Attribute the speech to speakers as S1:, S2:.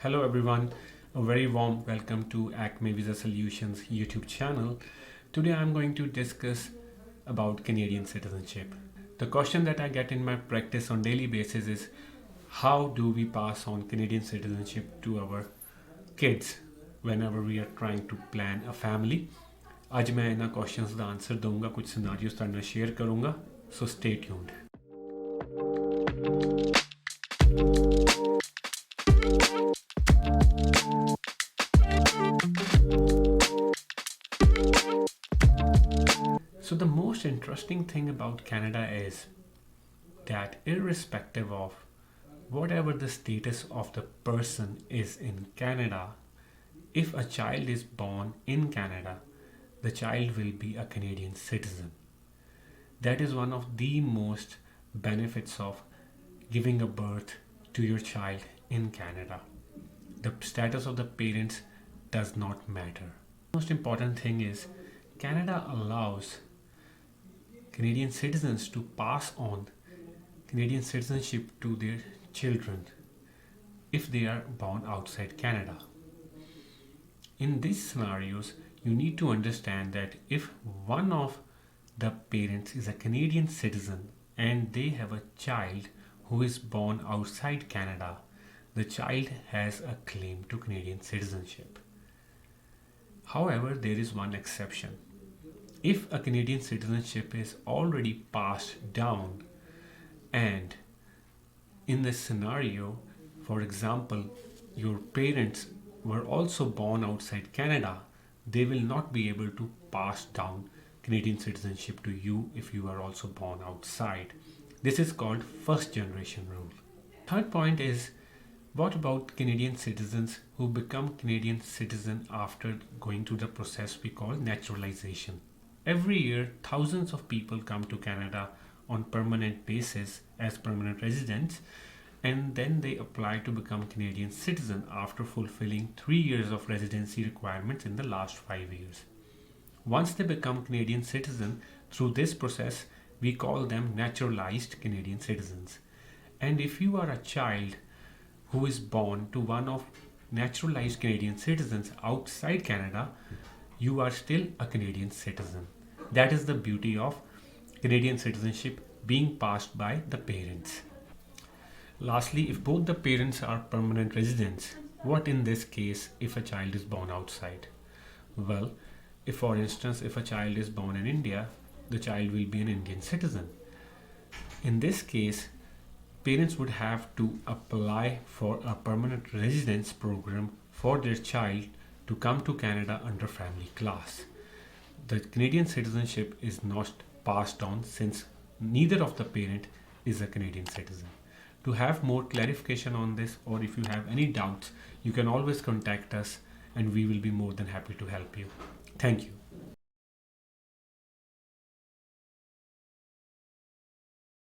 S1: Hello everyone, a very warm welcome to Acme Visa Solutions YouTube channel. Today I'm going to discuss about Canadian citizenship. The question that I get in my practice on daily basis is how do we pass on Canadian citizenship to our kids whenever we are trying to plan a family. आज मैं इन questions का answer दूंगा, कुछ scenarios ਤੁਹਾਡੇ ਨਾਲ share करूंगा, so stay tuned. So the most interesting thing about Canada is that irrespective of whatever the status of the person is in Canada, if a child is born in Canada, the child will be a Canadian citizen. That is one of the most benefits of giving a birth to your child in Canada. The status of the parents does not matter. The most important thing is Canada allows Canadian citizens to pass on Canadian citizenship to their children if they are born outside Canada. In these scenarios, you need to understand that if one of the parents is a Canadian citizen and they have a child who is born outside Canada, the child has a claim to Canadian citizenship. However, there is one exception. If a Canadian citizenship is already passed down, and in this scenario, for example, your parents were also born outside Canada, they will not be able to pass down Canadian citizenship to you if you are also born outside. This is called first generation rule. Third point is, what about Canadian citizens who become Canadian citizen after going through the process we call naturalization? Every year, thousands of people come to Canada on permanent basis as permanent residents, and then they apply to become Canadian citizen after fulfilling 3 years of residency requirements in the last 5 years. Once they become Canadian citizen, through this process, we call them naturalized Canadian citizens. And if you are a child who is born to one of naturalized Canadian citizens outside Canada, you are still a Canadian citizen. That is the beauty of Canadian citizenship being passed by the parents. Lastly, if both the parents are permanent residents, what in this case if a child is born outside? Well, if for instance, if a child is born in India, the child will be an Indian citizen. In this case, parents would have to apply for a permanent residence program for their child to come to Canada under family class. The Canadian citizenship is not passed on since neither of the parent is a Canadian citizen. To have more clarification on this, or if you have any doubts, you can always contact us and we will be more than happy to help you. Thank you.